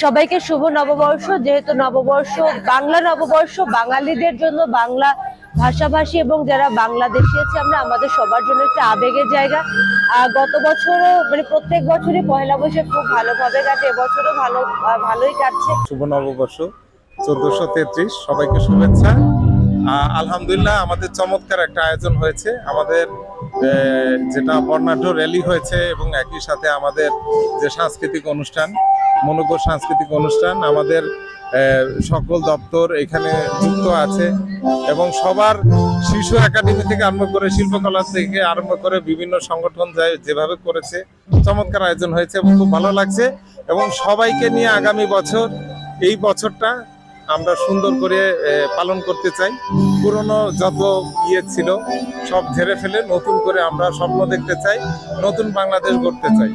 সবাইকে শুভ নববর্ষ। যেহেতু নববর্ষ বাংলা নববর্ষ, বাঙালিদের জন্য, বাংলা ভাষাভাষী এবং যারা বাংলাদেশি আছে আমরা, আমাদের সবার জন্য একটা আবেগের জায়গা। গত বছরও মানে প্রত্যেক বছরই পয়লা বৈশাখ খুব ভালোভাবে কাটে, এবছরও ভালোই কাটছে। শুভ নববর্ষ 1433, সবাইকে শুভেচ্ছা। আলহামদুলিল্লাহ, আমাদের চমৎকার একটা আয়োজন হয়েছে। আমাদের যেটা বর্ণাঢ্য র্যালি হয়েছে এবং একই সাথে আমাদের যে সাংস্কৃতিক অনুষ্ঠান, মনোজ্ঞ সাংস্কৃতিক অনুষ্ঠান, আমাদের সকল দপ্তর এখানে যুক্ত আছে এবং সবার শিশু একাডেমি থেকে আরম্ভ করে শিল্পকলা থেকে আরম্ভ করে বিভিন্ন সংগঠন যেভাবে করেছে, চমৎকার আয়োজন হয়েছে এবং খুব ভালো লাগছে। এবং সবাইকে নিয়ে আগামী বছর, এই বছরটা আমরা সুন্দর করে পালন করতে চাই। পুরনো যত ছিল সব ঝেড়ে ফেলে নতুন করে আমরা স্বপ্ন দেখতে চাই, নতুন বাংলাদেশ গড়তে চাই।